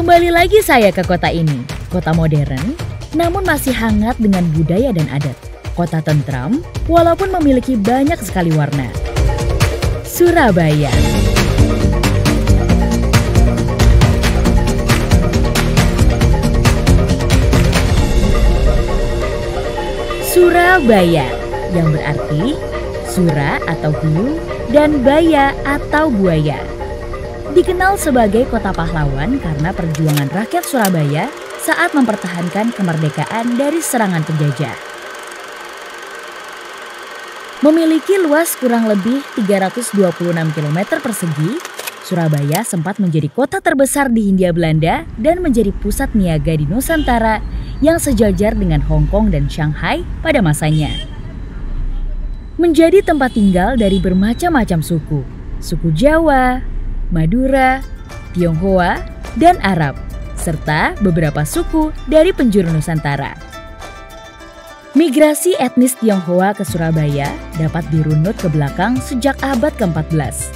Kembali lagi saya ke kota ini. Kota modern, namun masih hangat dengan budaya dan adat. Kota tentram, walaupun memiliki banyak sekali warna. Surabaya. Surabaya, yang berarti Sura atau hiu dan Baya atau buaya. Dikenal sebagai kota pahlawan karena perjuangan rakyat Surabaya saat mempertahankan kemerdekaan dari serangan penjajah. Memiliki luas kurang lebih 326 km persegi, Surabaya sempat menjadi kota terbesar di Hindia Belanda dan menjadi pusat niaga di Nusantara yang sejajar dengan Hong Kong dan Shanghai pada masanya. Menjadi tempat tinggal dari bermacam-macam suku, suku Jawa, Madura, Tionghoa, dan Arab, serta beberapa suku dari penjuru Nusantara. Migrasi etnis Tionghoa ke Surabaya dapat dirunut ke belakang sejak abad ke-14.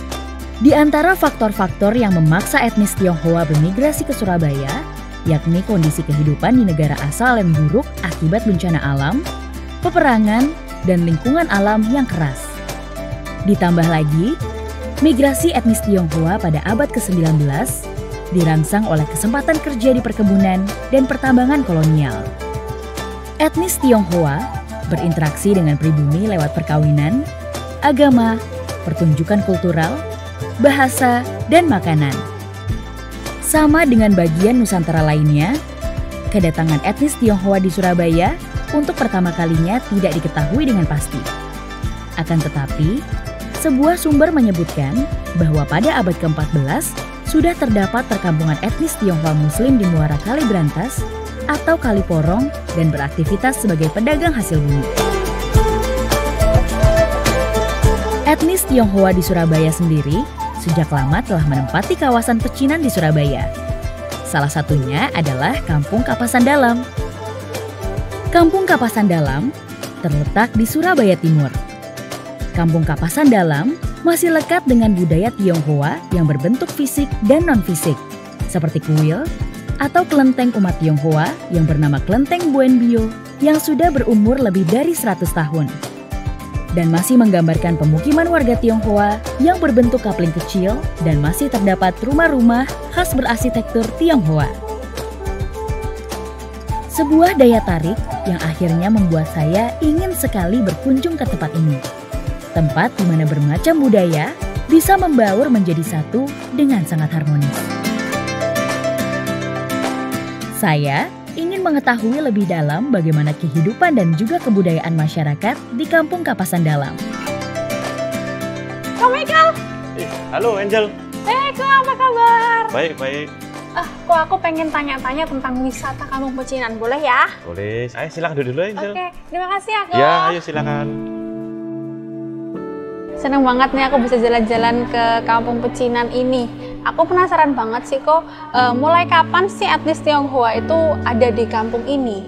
Di antara faktor-faktor yang memaksa etnis Tionghoa bermigrasi ke Surabaya, yakni kondisi kehidupan di negara asal yang buruk akibat bencana alam, peperangan, dan lingkungan alam yang keras. Ditambah lagi, migrasi etnis Tionghoa pada abad ke-19 dirangsang oleh kesempatan kerja di perkebunan dan pertambangan kolonial. Etnis Tionghoa berinteraksi dengan pribumi lewat perkawinan, agama, pertunjukan kultural, bahasa, dan makanan. Sama dengan bagian Nusantara lainnya, kedatangan etnis Tionghoa di Surabaya untuk pertama kalinya tidak diketahui dengan pasti. Akan tetapi, sebuah sumber menyebutkan bahwa pada abad ke-14 sudah terdapat perkampungan etnis Tionghoa Muslim di Muara Kali Brantas atau Kali Porong dan beraktivitas sebagai pedagang hasil bumi. Etnis Tionghoa di Surabaya sendiri sejak lama telah menempati kawasan pecinan di Surabaya. Salah satunya adalah Kampung Kapasan Dalam. Kampung Kapasan Dalam terletak di Surabaya Timur. Kampung Kapasan Dalam masih lekat dengan budaya Tionghoa yang berbentuk fisik dan non-fisik, seperti kuil atau kelenteng umat Tionghoa yang bernama Kelenteng Buen Bio yang sudah berumur lebih dari 100 tahun. Dan masih menggambarkan pemukiman warga Tionghoa yang berbentuk kapling kecil dan masih terdapat rumah-rumah khas berarsitektur Tionghoa. Sebuah daya tarik yang akhirnya membuat saya ingin sekali berkunjung ke tempat ini. Tempat di mana bermacam budaya bisa membaur menjadi satu dengan sangat harmonis. Saya ingin mengetahui lebih dalam bagaimana kehidupan dan juga kebudayaan masyarakat di Kampung Kapasan Dalam. Kak Michael! Halo Angel. Kak, apa kabar? Baik. Kok aku pengen tanya-tanya tentang wisata Kampung Pecinan, boleh ya? Boleh. Ayo silakan duduk dulu Angel. Oke, terima kasih ya Kak. Ya, ayo silakan. Seneng banget nih aku bisa jalan-jalan ke Kampung Pecinan ini. Aku penasaran banget sih kok, mulai kapan sih etnis Tionghoa itu ada di kampung ini?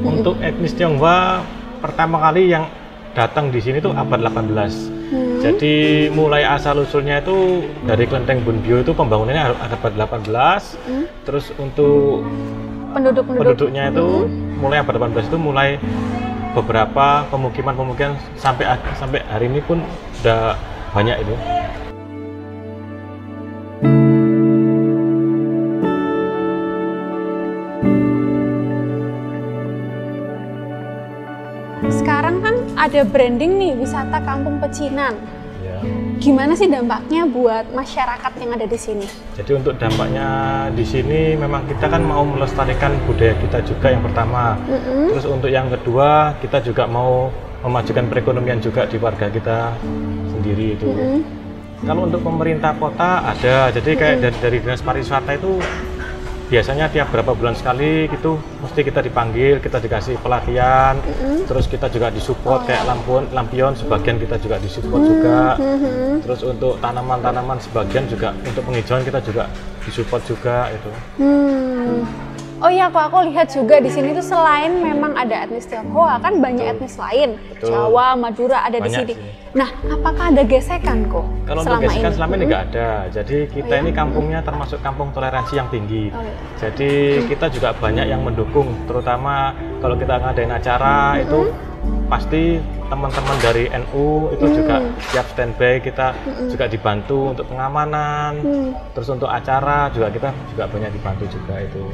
Untuk etnis Tionghoa pertama kali yang datang di sini tuh abad 18. Jadi mulai asal usulnya itu dari Kelenteng Buen Bio itu pembangunannya abad 18. Terus untuk penduduknya itu mulai abad 18 itu mulai beberapa pemukiman sampai hari ini pun udah banyak itu. Sekarang kan ada branding nih wisata Kampung Pecinan. Ya. Gimana sih dampaknya buat masyarakat yang ada di sini? Jadi untuk dampaknya di sini memang kita kan mau melestarikan budaya kita juga yang pertama. Terus untuk yang kedua kita juga mau memajukan perekonomian juga di warga kita sendiri itu. Kalau untuk pemerintah kota ada, jadi kayak dari dinas pariwisata itu biasanya tiap berapa bulan sekali gitu mesti kita dipanggil, kita dikasih pelatihan, terus kita juga disupport kayak lampion sebagian kita juga disupport juga, terus untuk tanaman-tanaman sebagian juga untuk penghijauan kita juga disupport juga itu. Oh iya, aku lihat juga di sini tuh selain memang ada etnis Tionghoa, kan banyak etnis lain, Jawa, Madura ada di sini. Nah, apakah ada gesekan kok? Kalau untuk gesekan selama ini nggak ada. Jadi kita ini kampungnya termasuk kampung toleransi yang tinggi. Jadi kita juga banyak yang mendukung, terutama kalau kita ngadain acara itu pasti teman-teman dari NU itu juga siap standby, kita juga dibantu untuk pengamanan, terus untuk acara juga kita juga banyak dibantu juga itu.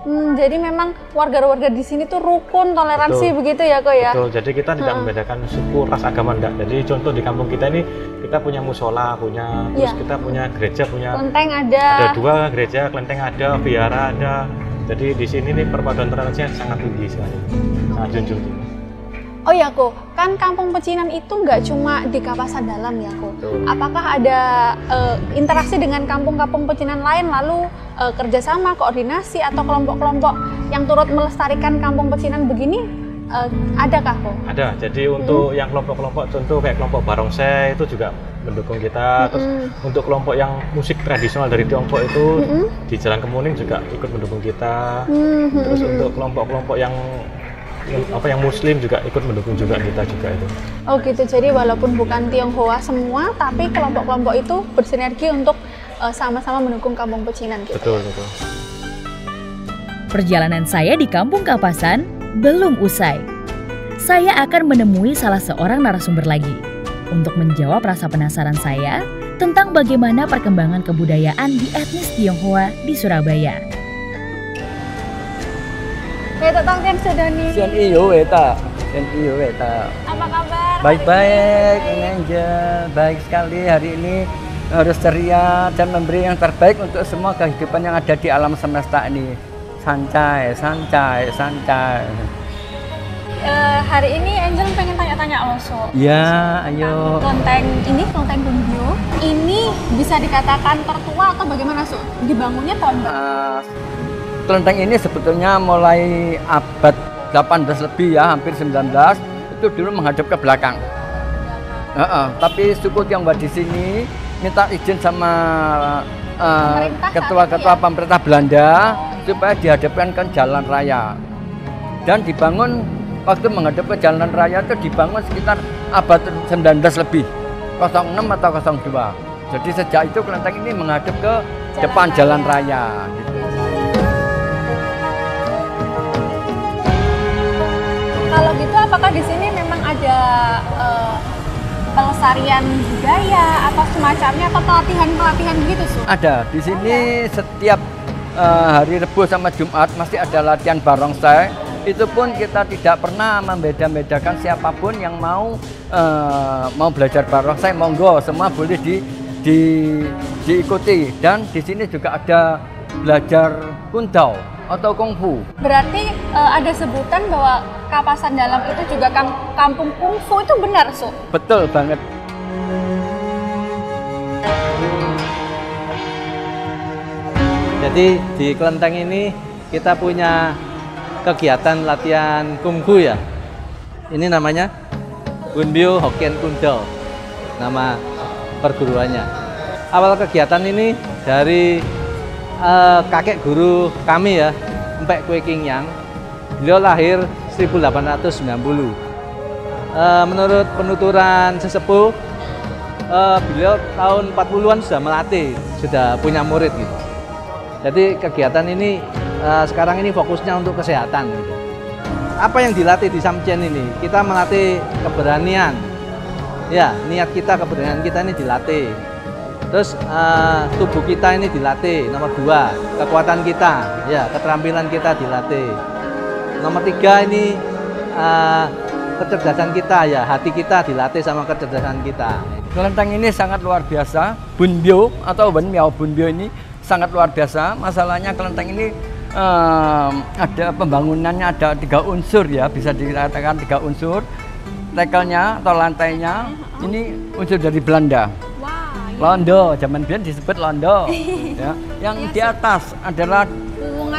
Jadi memang warga-warga di sini tuh rukun, toleransi begitu ya kok ya? Betul, jadi kita tidak membedakan suku, ras, agama enggak. Jadi contoh di kampung kita ini kita punya musola, terus kita punya gereja, kelenteng ada 2 gereja, kelenteng ada, vihara ada. Jadi di sini nih perpaduan toleransinya sangat tinggi sekali, sangat junjung tinggi. Oh ya kok, kan Kampung Pecinan itu nggak cuma di Kapasan Dalam ya kok. Apakah ada interaksi dengan kampung-kampung pecinan lain, lalu kerjasama, koordinasi atau kelompok-kelompok yang turut melestarikan Kampung Pecinan begini? Adakah kok? Ada. Jadi untuk yang kelompok-kelompok, contoh kayak kelompok Barongsai itu juga mendukung kita. Terus untuk kelompok yang musik tradisional dari Tiongkok itu di Jalan Kemuning juga ikut mendukung kita. Terus untuk kelompok-kelompok yang Muslim juga ikut mendukung juga kita juga itu. Oh gitu, jadi walaupun bukan Tionghoa semua, tapi kelompok-kelompok itu bersinergi untuk sama-sama mendukung Kampung Pecinan gitu. Betul. Perjalanan saya di Kampung Kapasan belum usai. Saya akan menemui salah seorang narasumber lagi untuk menjawab rasa penasaran saya tentang bagaimana perkembangan kebudayaan di etnis Tionghoa di Surabaya. Sudah nih. Apa kabar? Baik-baik, Angel. Baik sekali hari ini, harus ceria dan memberi yang terbaik untuk semua kehidupan yang ada di alam semesta ini. Santai. Hari ini Angel pengen tanya-tanya loh, So. Ya, ayo. Kelenteng Bunbyo, ini bisa dikatakan tertua atau bagaimana, So? Dibangunnya tahun berapa? Kelenteng ini sebetulnya mulai abad 18 lebih ya, hampir 19, itu dulu menghadap ke belakang. Tapi suku Tionghoa di sini minta izin sama ketua-ketua pemerintah Belanda supaya dihadapkan ke jalan raya. Dan dibangun, waktu menghadap ke jalan raya itu dibangun sekitar abad 19 lebih, 06 atau 02. Jadi sejak itu kelenteng ini menghadap ke depan jalan raya. Gitu. Kalau gitu, apakah di sini memang ada pelestarian budaya atau semacamnya atau pelatihan gitu, Su? Ada. Di sini setiap hari Rebo sama Jumat masih ada latihan barongsai. Itu pun kita tidak pernah membeda-bedakan siapapun yang mau belajar barongsai, monggo, semua boleh diikuti. Dan di sini juga ada belajar kundao atau kungfu. Berarti ada sebutan bahwa Kapasan Dalam itu juga kampung kungfu, itu benar, So? Betul banget. Jadi di kelenteng ini kita punya kegiatan latihan kungfu ya. Ini namanya Bunbyo Hokkien Kundao, nama perguruannya. Awal kegiatan ini dari kakek guru kami ya, Mpek Kue Kingyang. Beliau lahir 1890. Menurut penuturan sesepuh, beliau tahun 40-an sudah melatih, sudah punya murid gitu. Jadi kegiatan ini sekarang ini fokusnya untuk kesehatan gitu. Apa yang dilatih di Samcen ini? Kita melatih keberanian. Ya, niat kita, keberanian kita ini dilatih. Terus tubuh kita ini dilatih. Nomor 2, kekuatan kita, ya, keterampilan kita dilatih. Nomor 3 ini kecerdasan kita, ya, hati kita dilatih sama kecerdasan kita. Kelenteng ini sangat luar biasa. Bunbyo atau Wenmiao Bunbyo ini sangat luar biasa. Masalahnya kelenteng ini ada pembangunannya ada 3 unsur ya, bisa dikatakan 3 unsur. Tekelnya atau lantainya ini unsur dari Belanda. Londo, zaman biyen disebut londo. Ya. Yang di atas adalah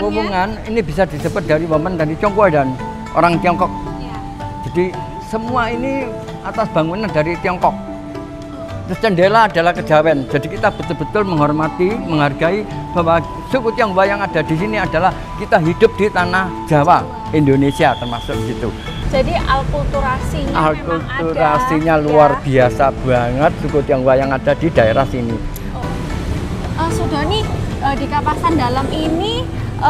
hubungan, ini bisa disebut dari woman dari Tionghoa dan orang Tiongkok. Jadi semua ini atas bangunan dari Tiongkok. Terus Cendela adalah kejawen. Jadi kita betul-betul menghormati, menghargai bahwa suku Tionghoa yang ada di sini adalah kita hidup di tanah Jawa, Indonesia termasuk gitu. Jadi Alkulturasinya luar biasa banget suku Tionghoa yang ada di daerah sini. Sudoni, di Kapasan Dalam ini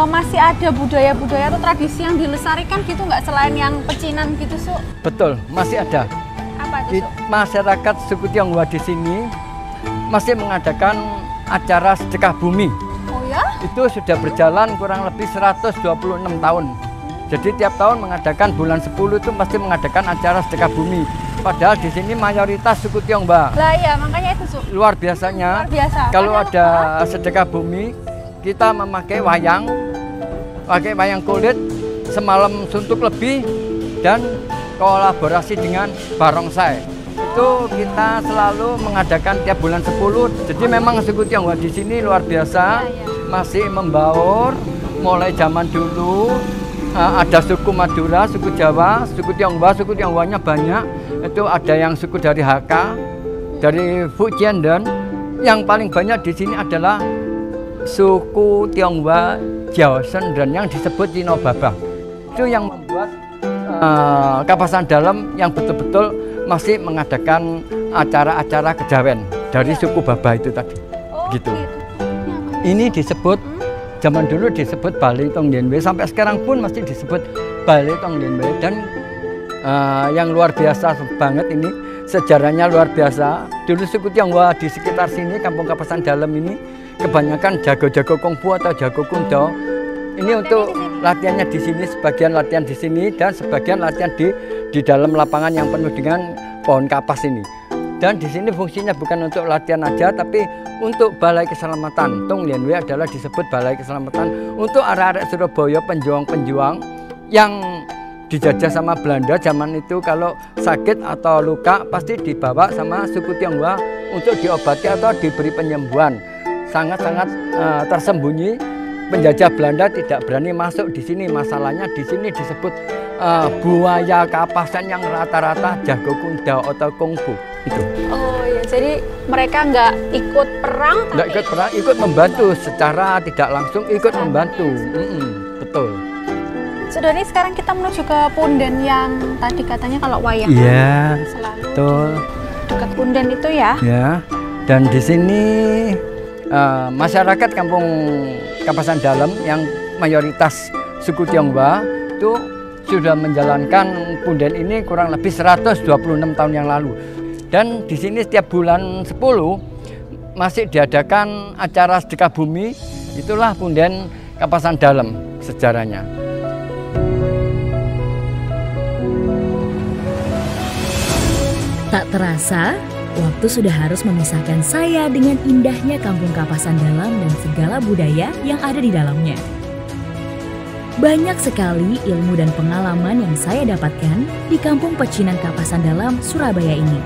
masih ada budaya-budaya atau tradisi yang dilestarikan gitu nggak selain yang pecinan gitu, Su? Betul, masih ada. Apa itu, Su? Masyarakat suku Tionghoa di sini masih mengadakan acara sedekah bumi. Oh ya? Itu sudah berjalan kurang lebih 126 tahun. Jadi tiap tahun mengadakan bulan 10 itu pasti mengadakan acara sedekah bumi. Padahal di sini mayoritas suku Tionghoa. Lah ya, makanya itu, Su. Luar biasanya. Luar biasa. Kalau ada sedekah bumi, kita memakai wayang kulit semalam suntuk lebih dan kolaborasi dengan barongsai. Itu kita selalu mengadakan tiap bulan 10. Jadi memang suku Tionghoa di sini luar biasa, masih membaur mulai zaman dulu. Ada suku Madura, suku Jawa, suku Tionghoa, suku Tionghoanya banyak. Itu ada yang suku dari Hakka, dari Fujian, dan yang paling banyak di sini adalah suku Tionghoa Jiaosen dan yang disebut Cino Babang. Itu yang membuat Kapasan Dalam yang betul-betul masih mengadakan acara-acara kejawen dari suku Baba itu tadi. Gitu. Ini disebut zaman dulu disebut Balai Tong Lien Wei, sampai sekarang pun masih disebut Balai Tong Lien Wei. Dan yang luar biasa banget ini, sejarahnya luar biasa. Dulu suku Tionghoa di sekitar sini, Kampung Kapasan Dalam ini kebanyakan jago-jago kungfu atau jago kundo. Ini untuk latihannya di sini, sebagian latihan di sini dan sebagian latihan di dalam lapangan yang penuh dengan pohon kapas ini. Dan di sini fungsinya bukan untuk latihan aja, tapi untuk balai keselamatan. Tong Lien Wei adalah disebut balai keselamatan untuk arek-arek Surabaya, penjuang-penjuang yang dijajah sama Belanda zaman itu. Kalau sakit atau luka pasti dibawa sama suku Tionghoa untuk diobati atau diberi penyembuhan. Sangat-sangat tersembunyi. Penjajah Belanda tidak berani masuk di sini. Masalahnya di sini disebut buaya Kapasan yang rata-rata jago kundao atau kungfu itu. Oh ya, jadi mereka nggak ikut perang, nggak ikut perang, ikut membantu secara tidak langsung, ikut membantu. Betul. Sudoni, sekarang kita menuju ke punden yang tadi katanya kalau wayang selalu betul. Dekat punden itu ya. Ya. Dan di sini masyarakat Kampung Kapasan Dalam yang mayoritas suku Tionghoa itu sudah menjalankan punden ini kurang lebih 126 tahun yang lalu. Dan di sini setiap bulan 10 masih diadakan acara sedekah bumi. Itulah punden Kapasan Dalam sejarahnya. Tak terasa, waktu sudah harus memisahkan saya dengan indahnya Kampung Kapasan Dalam dan segala budaya yang ada di dalamnya. Banyak sekali ilmu dan pengalaman yang saya dapatkan di Kampung Pecinan Kapasan Dalam, Surabaya ini.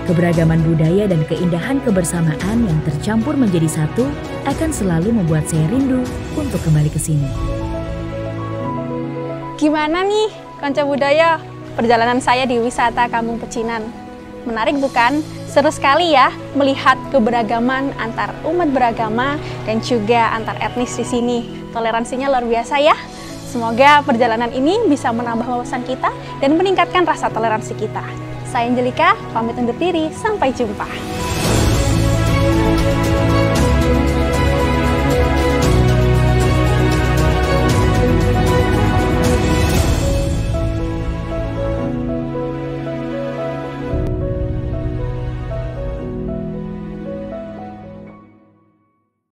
Keberagaman budaya dan keindahan kebersamaan yang tercampur menjadi satu akan selalu membuat saya rindu untuk kembali ke sini. Gimana nih, Kanca Budaya, perjalanan saya di wisata Kampung Pecinan? Menarik bukan? Seru sekali ya melihat keberagaman antar umat beragama dan juga antar etnis di sini. Toleransinya luar biasa ya. Semoga perjalanan ini bisa menambah wawasan kita dan meningkatkan rasa toleransi kita. Saya Angelika, pamit undur diri. Sampai jumpa.